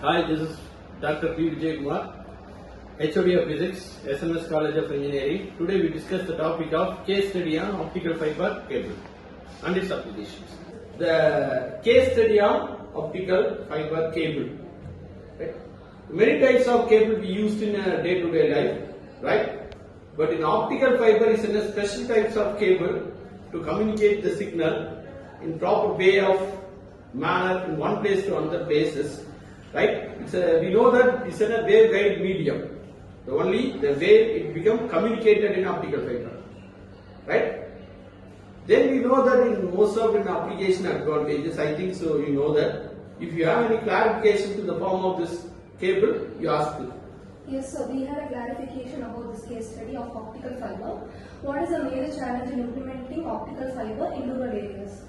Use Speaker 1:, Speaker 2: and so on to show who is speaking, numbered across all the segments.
Speaker 1: Hi, this is Dr. P. Vijay Kumar, HOD of Physics, SNS College of Engineering. Today we discuss the topic of case study on optical fiber cable and its applications. The case study on optical fiber cable. Right? Many types of cable we used in a day-to-day life, right? But in optical fiber is in a special types of cable to communicate the signal in proper way of manner from one place to another places. Right? We know that it's in a waveguide medium. The wave it becomes communicated in optical fiber. Right? Then we know that in most of the application advantages, I think so you know that. If you have any clarification to the form of this cable, you ask me.
Speaker 2: Yes, so we had a clarification about this case study of optical fiber. What is the major challenge in implementing optical fiber in rural areas?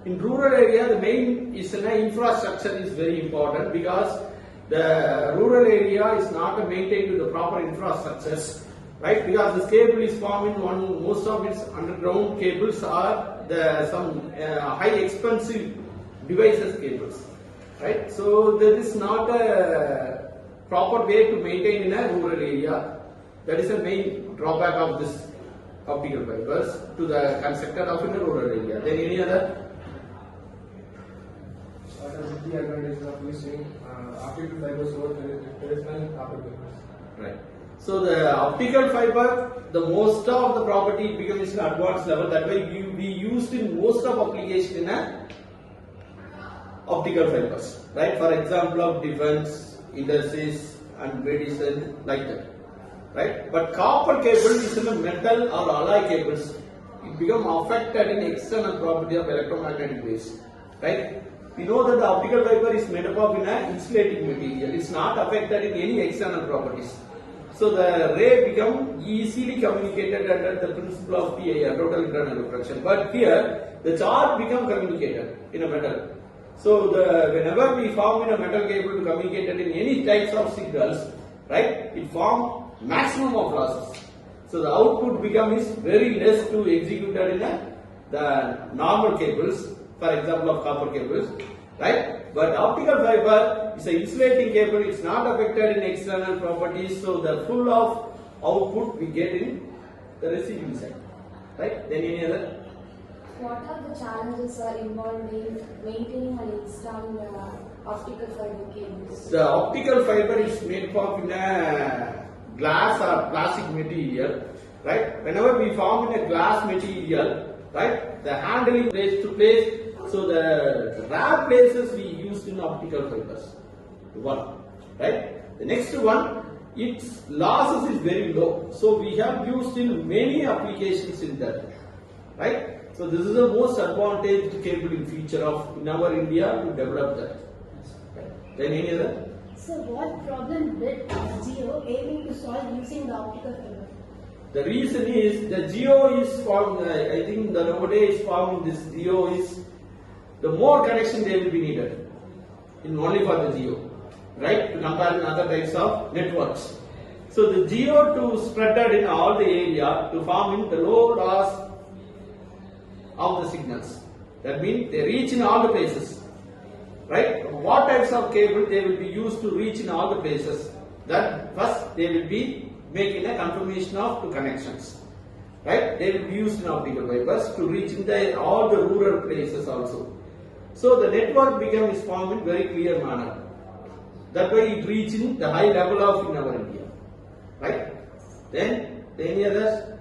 Speaker 1: In rural area, the main is infrastructure is very important because the rural area is not maintained with the proper infrastructures, right? Because this cable is formed in most of its underground cables are some high expensive devices cables, right? So there is not a proper way to maintain in a rural area. That is the main drawback of this optical fibers to the constructor of in a rural area. Then any other?
Speaker 3: What are the advantages of using optical fibers over traditional copper fibers?
Speaker 1: Right. So the optical fiber, the most of the property becomes an advanced level. That way we used in most of application in a optical fibers. Right. For example of defense, industries and medicine like that. Right. But copper cable is in a metal or alloy cables. It become affected in external property of electromagnetic waves. Right. We know that the optical fiber is made up of an insulating material. It's not affected in any external properties. So the ray become easily communicated under the principle of TIR, total internal reflection. But here the charge become communicated in a metal. So whenever we form in a metal cable to communicate in any types of signals, right, it form maximum of losses. So the output becomes very less to execute in the normal cables. For example of copper cables, right? But optical fiber is an insulating cable, it's not affected in external properties, so the full of output we get in the receiving side, right? Then any other?
Speaker 4: What are the challenges involved in maintaining and installing optical fiber cables?
Speaker 1: The optical fiber is made of in a glass or plastic material, right? Whenever we form in a glass material, right, the handling place to place. So the rare places we used in optical fibers. One, right? The next one, its losses is very low. So we have used in many applications in that, right? So this is the most advantaged cable in future of in our India to develop that. Right. Then any other?
Speaker 4: So what problem did Geo aiming to solve using the optical fiber?
Speaker 1: The reason is the Geo is formed. I think the nowadays formed this Geo is. The more connection they will be needed in only for the Geo, right? To compare with other types of networks. So the Geo to spread out in all the area to form in the low loss of the signals. That means they reach in all the places, right? What types of cable they will be used to reach in all the places? That first they will be making a confirmation of two connections, right? They will be used in optical fibers to reach in all the rural places also. So the network becomes formed in very clear manner. That way it reaching the high level of in our India. Right? Then any others?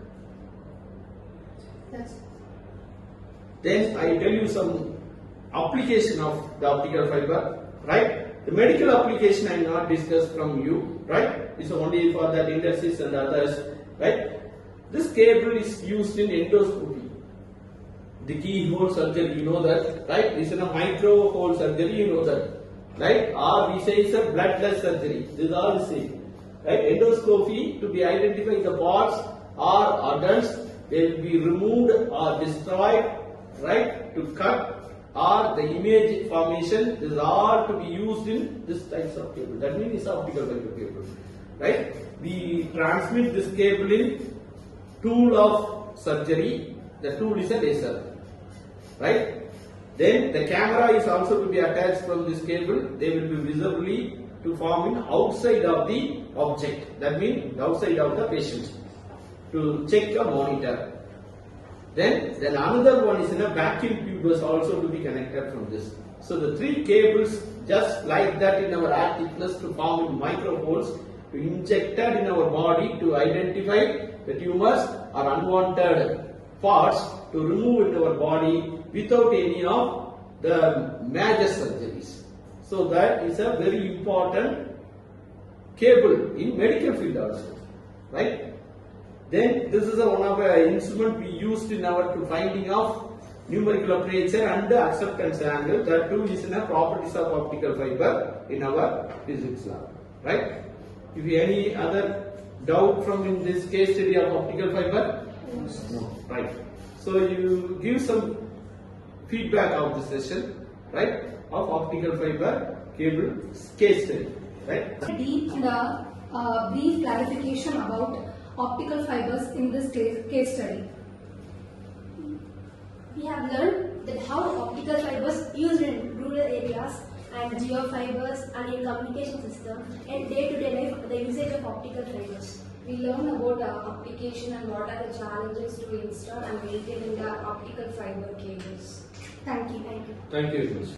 Speaker 2: Yes.
Speaker 1: Then I tell you some application of the optical fiber. Right? The medical application I not discussed from you. Right? It's only for that industries and others. Right? This cable is used in endoscopy. The keyhole surgery, you know that, right? It's in a micro hole surgery, you know that, right? Or we say it's a bloodless surgery. This is all the same, right? Endoscopy to be identify the parts or organs, they will be removed or destroyed, right? To cut or the image formation. This is all to be used in this types of cable. That means it's optical fiber cable, right? We transmit this cable in tool of surgery. The tool is a laser. Right? Then the camera is also to be attached from this cable. They will be visibly to form in outside of the object. That means outside of the patient to check a monitor. Then another one is in a vacuum tube is also to be connected from this. So the three cables just like that in our air thickness to form in microholes to injected in our body to identify the tumors or unwanted parts to remove in our body without any of the major surgeries. So that is a very important cable in medical field also, right? Then this is one of the instrument we used in our to finding of numerical aperture and acceptance angle. That too is in a properties of optical fiber in our physics lab, right? If you any other doubt from in this case study of optical fiber? No, right. So you give some feedback of the session, right? Of optical fiber cable case study, right?
Speaker 2: Deep in the brief clarification about optical fibers in this case study.
Speaker 4: We have learned that how optical fibers used in rural areas and geofibers and in communication system and day-to-day life the usage of optical fibers. We learned about application and what are the challenges to install and maintain the optical fiber cables.
Speaker 2: Thank you.
Speaker 1: Thank you very much.